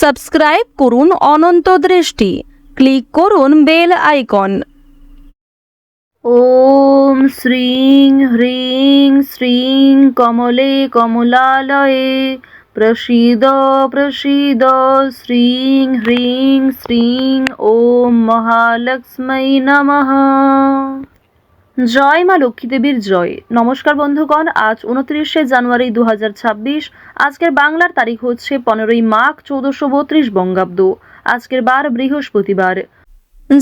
Subscribe করুন অনন্ত দৃষ্টি, click করুন বেল আইকন। ওম শ্রীং হ্রিং শ্রীং কমলে কমলালয়ে প্রসীদ প্রসীদ শ্রীং হ্রিং শ্রীং ওম মহালক্ষ্মী নমঃ। জয় মা লক্ষ্মী দেবীর জয়। নমস্কার বন্ধুগণ, আজ 29শে জানুয়ারি 2026। আজকের বাংলার তারিখ হচ্ছে 15ই মাঘ 1432 বঙ্গাব্দ। আজকের বার বৃহস্পতিবার।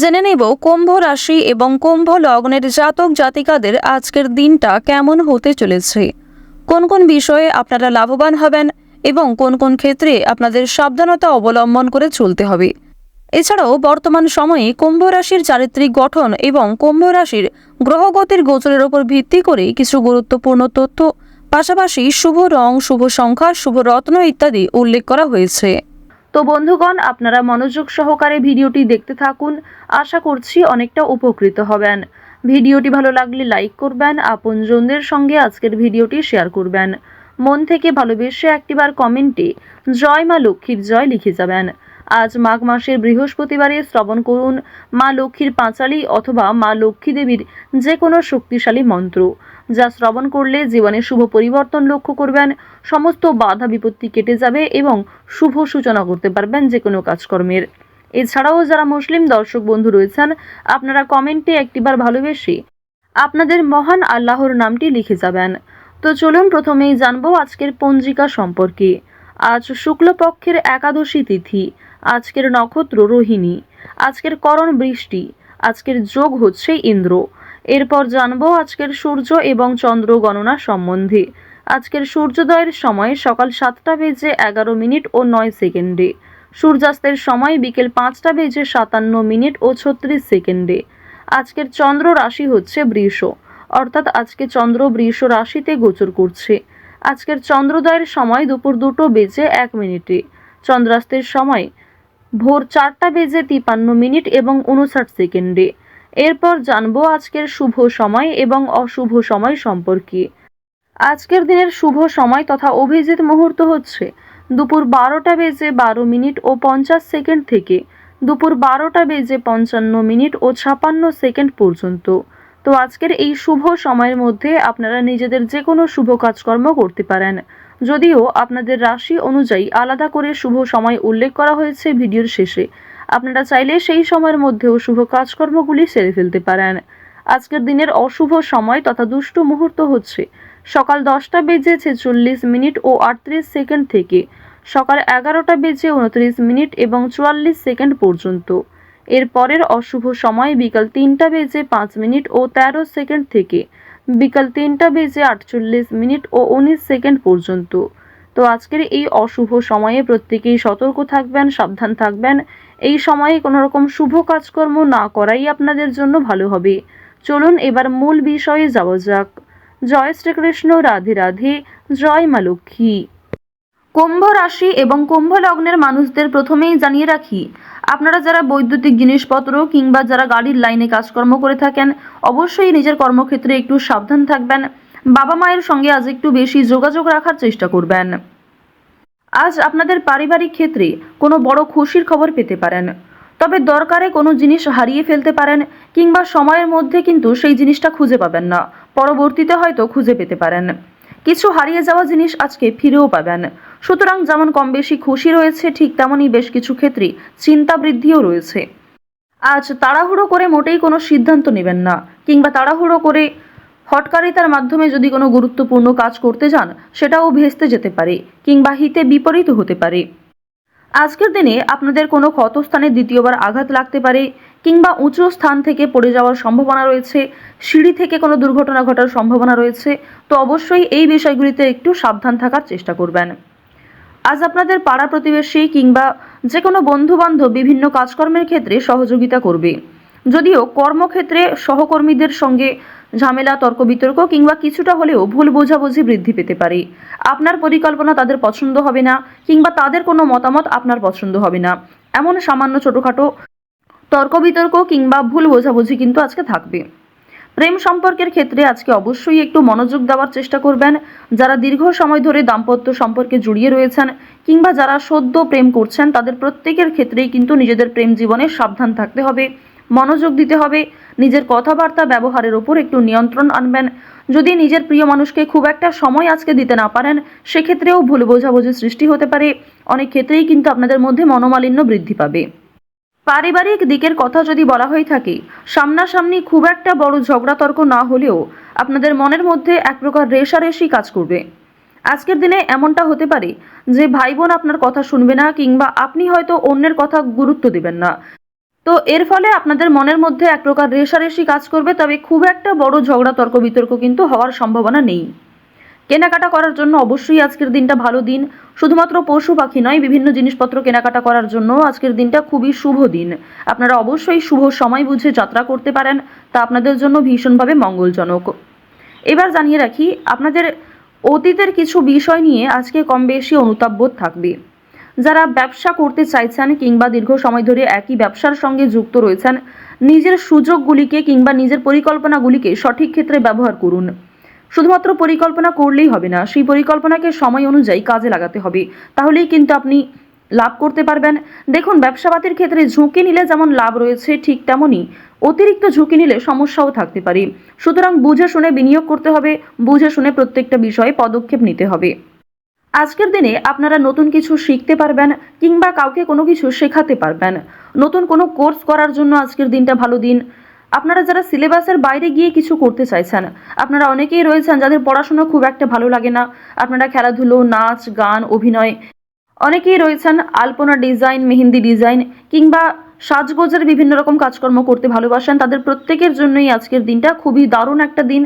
জেনে নেব কুম্ভ রাশি এবং কুম্ভ লগ্নের জাতক জাতিকাদের আজকের দিনটা কেমন হতে চলেছে, কোন কোন বিষয়ে আপনারা লাভবান হবেন এবং কোন কোন ক্ষেত্রে আপনাদের সাবধানতা অবলম্বন করে চলতে হবে। এছাড়াও বর্তমান সময়ে কুম্ভ রাশির চারিত্রিক গঠন এবং কুম্ভ রাশির গ্রহগতির গোচরের উপর ভিত্তি করে কিছু গুরুত্বপূর্ণ তথ্য, পাশাপাশি শুভ রং, শুভ সংখ্যা, শুভ রত্ন ইত্যাদি উল্লেখ করা হয়েছে। তো বন্ধুগণ, আপনারা মনোযোগ সহকারে ভিডিওটি দেখতে থাকুন। আশা করছি অনেকটা উপকৃত হবেন। ভিডিওটি ভালো লাগলে লাইক করবেন, আপনজনদের সঙ্গে আজকের ভিডিওটি শেয়ার করবেন। মন থেকে ভালোবেসে একটিবার কমেন্টে জয় মা লক্ষ্মীর জয় লিখে যাবেন। আজ মাঘ মাসের বৃহস্পতিবারে শ্রবণ করুন মা লক্ষ্মীর পাঁচালী অথবা মা লক্ষ্মী দেবীর যে কোনো শক্তিশালী মন্ত্র, যা শ্রবণ করলে জীবনে শুভ পরিবর্তন লক্ষ্য করবেন। সমস্ত বাধা বিপত্তি কেটে যাবে এবং শুভ সূচনা করতে পারবেন যে কোনো কাজকর্মের। এছাড়াও যারা মুসলিম দর্শক বন্ধু রয়েছেন, আপনারা কমেন্টে একটিবার ভালোবেসে আপনাদের মহান আল্লাহর নামটি লিখে যাবেন। তো চলুন প্রথমেই জানবো আজকের পঞ্জিকা সম্পর্কে। আজ শুক্লপক্ষের একাদশী তিথি, আজকের নক্ষত্র রোহিণী, আজকের করণ বৃষ্টি, আজকের যোগ হচ্ছে ইন্দ্র। এরপর জানবো আজকের সূর্য এবং চন্দ্র গণনা সম্বন্ধে। আজকের সূর্যোদয়ের সময় সকাল 7:11 ও 9 সেকেন্ডে, সূর্যাস্তের সময় বিকেল 5:57 ও 36 সেকেন্ডে। আজকের চন্দ্র রাশি হচ্ছে বৃষ, অর্থাৎ আজকে চন্দ্র বৃষ রাশিতে গোচর করছে। আজকের চন্দ্রোদয়ের সময় দুপুর 2:01, চন্দ্রাস্তের সময় ভোর 4:53 এবং 59 সেকেন্ডে। এরপর জানবো আজকের শুভ সময় এবং অশুভ সময় সম্পর্কে। আজকের দিনের শুভ সময় তথা অভিজিৎ মুহূর্ত হচ্ছে দুপুর 12:12 ও 50 সেকেন্ড থেকে দুপুর 12:55 ও 56 সেকেন্ড পর্যন্ত। তো আজকের এই শুভ সময়ের মধ্যে আপনারা নিজেদের যে কোনো শুভ কাজকর্ম করতে পারেন, যদিও আপনাদের রাশি অনুযায়ী আলাদা করে শুভ সময় উল্লেখ করা হয়েছে ভিডিওর শেষে। আপনারা চাইলে সেই সময়ের মধ্যেও শুভ কাজকর্মগুলি সেরে ফেলতে পারেন। আজকের দিনের অশুভ সময় তথা দুষ্ট মুহূর্ত হচ্ছে সকাল 10:46 ও 38 সেকেন্ড থেকে সকাল 11:29 এবং 44 সেকেন্ড পর্যন্ত। এর পরের অশুভ সময় বিকাল 3:05 ও 13 সেকেন্ড থেকে বিকাল 3:48 ও 19 সেকেন্ড পর্যন্ত। তো আজকের এই অশুভ সময়ে প্রত্যেকেই সতর্ক থাকবেন, সাবধান থাকবেন। এই সময়ে কোনো রকম শুভ কাজকর্ম না করাই আপনাদের জন্য ভালো হবে। চলুন এবার মূল বিষয়ে যাওয়া যাক। জয় শ্রীকৃষ্ণ, রাধে রাধে, জয় মা লক্ষ্মী। কুম্ভ রাশি এবং কুম্ভ লগ্নের মানুষদের প্রথমেই জানিয়ে রাখি, আপনারা যারা বৈদ্যুতিক জিনিসপত্র কিংবা যারা গাড়ির লাইনে কাজকর্ম করে থাকেন, অবশ্যই নিজের কর্মক্ষেত্রে একটু সাবধান থাকবেন। বাবা মায়ের সঙ্গে আজ একটু বেশি যোগাযোগ রাখার চেষ্টা করবেন। আজ আপনাদের পারিবারিক ক্ষেত্রে কোনো বড় খুশির খবর পেতে পারেন, তবে দরকারে কোনো জিনিস হারিয়ে ফেলতে পারেন কিংবা সময়ের মধ্যে কিন্তু সেই জিনিসটা খুঁজে পাবেন না, পরবর্তীতে হয়তো খুঁজে পেতে পারেন। কিছু হারিয়ে যাওয়া জিনিস আজকে ফিরেও পাবেন। সুতরাং যেমন কম বেশি খুশি রয়েছে, ঠিক তেমনই বেশ কিছু ক্ষেত্রে চিন্তা বৃদ্ধিও রয়েছে। আজ তাড়াহুড়ো করে মোটেই কোনো সিদ্ধান্ত নেবেন না, কিংবা তাড়াহুড়ো করে হঠকারিতার মাধ্যমে যদি কোনো গুরুত্বপূর্ণ কাজ করতে যান, সেটাও ভেস্তে যেতে পারে কিংবা হিতে বিপরীত হতে পারে। আজকের দিনে আপনাদের কোনো ক্ষতস্থানে দ্বিতীয়বার আঘাত লাগতে পারে কিংবা উঁচু স্থান থেকে পড়ে যাওয়ার সম্ভাবনা রয়েছে, সিঁড়ি থেকে কোনো দুর্ঘটনা ঘটার সম্ভাবনা রয়েছে। তো অবশ্যই এই বিষয়গুলিতে একটু সাবধান থাকার চেষ্টা করবেন। আজ আপনাদের পাড়া প্রতিবেশী কিংবা যে কোনো বন্ধুবান্ধব বিভিন্ন কাজকর্মের ক্ষেত্রে সহযোগিতা করবে, যদিও কর্মক্ষেত্রে সহকর্মীদের সঙ্গে ঝামেলা, তর্ক বিতর্ক কিংবা কিছুটা হলেও ভুল বোঝাবুঝি বৃদ্ধি পেতে পারে। আপনার পরিকল্পনা তাদের পছন্দ হবে না কিংবা তাদের কোনো মতামত আপনার পছন্দ হবে না, এমন সামান্য ছোটোখাটো তর্ক বিতর্ক কিংবা ভুল বোঝাবুঝি কিন্তু আজকে থাকবে। প্রেম সম্পর্কের ক্ষেত্রে আজকে অবশ্যই একটু মনোযোগ দেওয়ার চেষ্টা করবেন। যারা দীর্ঘ সময় ধরে দাম্পত্য সম্পর্কে জড়িয়ে রয়েছেন কিংবা যারা সদ্য প্রেম করছেন তাদের প্রত্যেকের ক্ষেত্রেই কিন্তু নিজেদের প্রেম জীবনে সাবধান থাকতে হবে, মনোযোগ দিতে হবে, নিজের কথাবার্তা ব্যবহারের ওপর একটু নিয়ন্ত্রণ আনবেন। যদি নিজের প্রিয় মানুষকে খুব একটা সময় আজকে দিতে না পারেন সেক্ষেত্রেও ভুল বোঝাবুঝি সৃষ্টি হতে পারে। অনেক ক্ষেত্রেই কিন্তু আপনাদের মধ্যে মনোমালিন্য বৃদ্ধি পাবে। পারিবারিক দিকের কথা যদি বলা হয়ে থাকে, সামনাসামনি খুব একটা বড় ঝগড়া তর্ক না হলেও আপনাদের মনের মধ্যে এক প্রকার রেষারেষি কাজ করবে। আজকের দিনে এমনটা হতে পারে যে ভাই বোন আপনার কথা শুনবে না কিংবা আপনি হয়তো অন্যের কথা গুরুত্ব দিবেন না। তো এর ফলে আপনাদের মনের মধ্যে এক প্রকার রেষারেষি কাজ করবে, তবে খুব একটা বড় ঝগড়া তর্ক বিতর্ক কিন্তু হওয়ার সম্ভাবনা নেই। কেনাকাটা করার জন্য অবশ্যই আজকের দিনটা ভালো দিন। শুধুমাত্র পশু পাখি নয়, বিভিন্ন জিনিসপত্র কেনাকাটা করার জন্য আজকের দিনটা খুবই শুভ দিন। আপনারা অবশ্যই শুভ সময় বুঝে যাত্রা করতে পারেন, তা আপনাদের জন্য ভীষণভাবে মঙ্গলজনক। এবার জানিয়ে রাখি, আপনাদের অতীতের কিছু বিষয় নিয়ে আজকে কম বেশি অনুতাপ বোধ থাকবে। যারা ব্যবসা করতে চাইছেন কিংবা দীর্ঘ সময় ধরে একই ব্যবসার সঙ্গে যুক্ত রয়েছেন, নিজের সুযোগগুলিকে কিংবা নিজের পরিকল্পনাগুলিকে সঠিক ক্ষেত্রে ব্যবহার করুন। শুধুমাত্র পরিকল্পনা করলেই হবে না, সেই পরিকল্পনাকে সময় অনুযায়ী কাজে লাগাতে হবে, তাহলেই কিন্তু আপনি লাভ করতে পারবেন। দেখুন, ব্যবসাপাতির ক্ষেত্রে ঝুঁকি নিলে যেমন লাভ রয়েছে, ঠিক তেমনই অতিরিক্ত ঝুঁকি নিলে সমস্যাও থাকতে পারে। সুতরাং বুঝে শুনে বিনিয়োগ করতে হবে, বুঝে শুনে প্রত্যেকটা বিষয়ে পদক্ষেপ নিতে হবে। আজকের দিনে আপনারা নতুন কিছু শিখতে পারবেন কিংবা কাউকে কোনো কিছু শেখাতে পারবেন। নতুন কোনো কোর্স করার জন্য আজকের দিনটা ভালো দিন। আপনারা যারা সিলেবাসের বাইরে গিয়ে কিছু করতে চাইছেন, আপনারা অনেকেই রয়েছেন যাদের পড়াশোনা খুব একটা ভালো লাগে না, আপনারা খেলাধুলো, নাচ, গান, অভিনয়, অনেকেই রয়েছেন আলপনা ডিজাইন, মেহেন্দি ডিজাইন কিংবা সাজগোজের বিভিন্ন রকম কাজকর্ম করতে ভালোবাসেন, তাদের প্রত্যেকের জন্যই আজকের দিনটা খুবই দারুণ একটা দিন।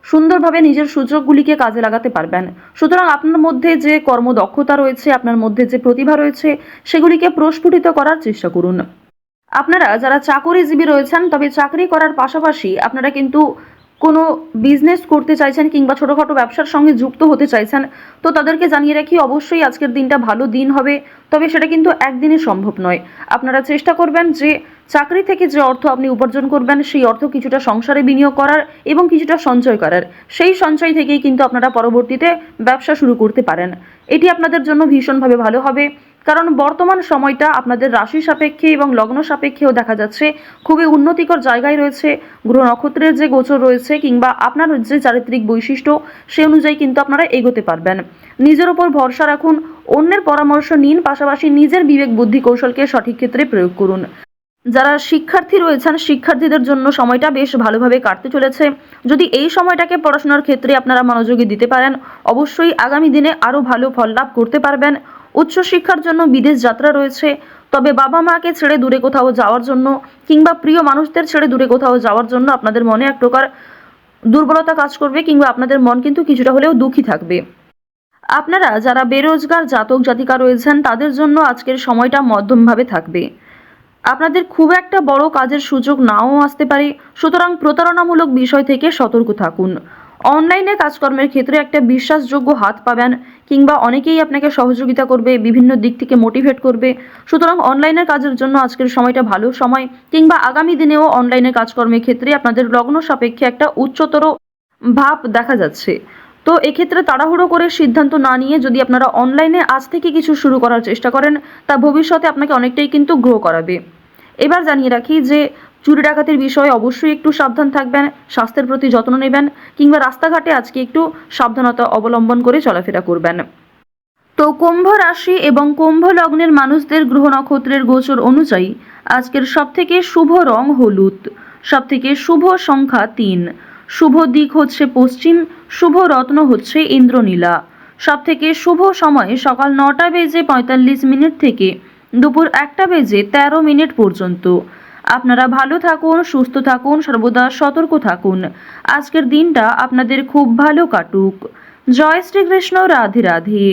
সুন্দরভাবে নিজের সুযোগগুলিকে কাজে লাগাতে পারবেন। সুতরাং আপনার মধ্যে যে কর্মদক্ষতা রয়েছে, আপনার মধ্যে যে প্রতিভা রয়েছে, সেগুলিকে প্রস্ফুটিত করার চেষ্টা করুন। আপনারা যারা চাকরিজীবী রয়েছেন, তবে চাকরি করার পাশাপাশি আপনারা কিন্তু কোনো বিজনেস করতে চাইছেন কিংবা ছোটোখাটো ব্যবসার সঙ্গে যুক্ত হতে চাইছেন, তো তাদেরকে জানিয়ে রাখি অবশ্যই আজকের দিনটা ভালো দিন হবে, তবে সেটা কিন্তু একদিনে সম্ভব নয়। আপনারা চেষ্টা করবেন যে চাকরি থেকে যে অর্থ আপনি উপার্জন করবেন সেই অর্থ কিছুটা সংসারে বিনিয়োগ করার এবং কিছুটা সঞ্চয় করার। সেই সঞ্চয় থেকেই কিন্তু আপনারা পরবর্তীতে ব্যবসা শুরু করতে পারেন। এটি আপনাদের জন্য ভীষণভাবে ভালো হবে, কারণ বর্তমান সময়টা আপনাদের রাশি সাপেক্ষে এবং লগ্ন সাপেক্ষেও দেখা যাচ্ছে খুবই উন্নতিকর জায়গায় রয়েছে। গ্রহ নক্ষত্রের যে গোচর রয়েছে কিংবা আপনার যে চারিত্রিক বৈশিষ্ট্য, সে অনুযায়ী কিন্তু আপনারা এগোতে পারবেন। নিজের ওপর ভরসা রাখুন, অন্যের পরামর্শ নিন, পাশাপাশি নিজের বিবেক বুদ্ধি কৌশলকে সঠিক ক্ষেত্রে প্রয়োগ করুন। যারা শিক্ষার্থী রয়েছেন, শিক্ষার্থীদের জন্য সময়টা বেশ ভালোভাবে কাটতে চলেছে। যদি এই সময়টাকে পড়াশোনার ক্ষেত্রে আপনারা মনোযোগী দিতে পারেন, অবশ্যই আগামী দিনে আরও ভালো ফল লাভ করতে পারবেন। উচ্চশিক্ষার জন্য বিদেশ যাত্রা রয়েছে, তবে বাবা মাকে ছেড়ে দূরে কোথাও যাওয়ার জন্য কিংবা প্রিয় মানুষদের ছেড়ে দূরে কোথাও যাওয়ার জন্য আপনাদের মনে এক প্রকার দুর্বলতা কাজ করবে কিংবা আপনাদের মন কিন্তু কিছুটা হলেও দুঃখী থাকবে। আপনারা যারা বেরোজগার জাতক জাতিকা রয়েছেন, তাদের জন্য আজকের সময়টা মধ্যমভাবে থাকবে। আপনাদের খুব একটা বড় কাজের সুযোগ নাও আসতে পারে, সুতরাং প্রতারণামূলক বিষয় থেকে সতর্ক থাকুন। অনলাইনে কাজকর্মের ক্ষেত্রে একটা বিশ্বাসযোগ্য হাত পাবেন কিংবা অনেকেই আপনাকে সহযোগিতা করবে, বিভিন্ন দিক থেকে মোটিভেট করবে। সুতরাং অনলাইনের কাজের জন্য আজকের সময়টা ভালো সময়, কিংবা আগামী দিনেও অনলাইনে কাজকর্মের ক্ষেত্রে আপনাদের লগ্ন সাপেক্ষে একটা উচ্চতর ভাব দেখা যাচ্ছে। তো এক্ষেত্রে তাড়াহুড়ো করে সিদ্ধান্ত না নিয়ে যদি আপনারা অনলাইনে আজ থেকে কিছু শুরু করার চেষ্টা করেন, তা ভবিষ্যতে আপনাকে অনেকটাই কিন্তু গ্রো করাবে। এবার জানিয়ে রাখি যে চুরি ডাকাতির বিষয়ে অবশ্যই একটু সাবধান থাকবেন, স্বাস্থ্যের প্রতি যত্ন নেবেন কিংবা রাস্তাঘাটে আজকে একটু সাবধানতা অবলম্বন করে চলাফেরা করবেন। তো কুম্ভ রাশি এবং কুম্ভ লগ্নের মানুষদের গ্রহ নক্ষত্রের গোচর অনুযায়ী আজকের সবথেকে শুভ রং হলুদ, সবথেকে শুভ সংখ্যা 3, শুভ দিক হচ্ছে পশ্চিম, শুভ রত্ন হচ্ছে ইন্দ্রনীলা। সবথেকে শুভ সময় সকাল 9:45 থেকে দুপুর 1:13 পর্যন্ত। আপনারা ভালো থাকুন, সুস্থ থাকুন, সর্বদা সতর্ক থাকুন। আজকের দিনটা আপনাদের খুব ভালো কাটুক। জয় শ্রীকৃষ্ণ, রাধে রাধে।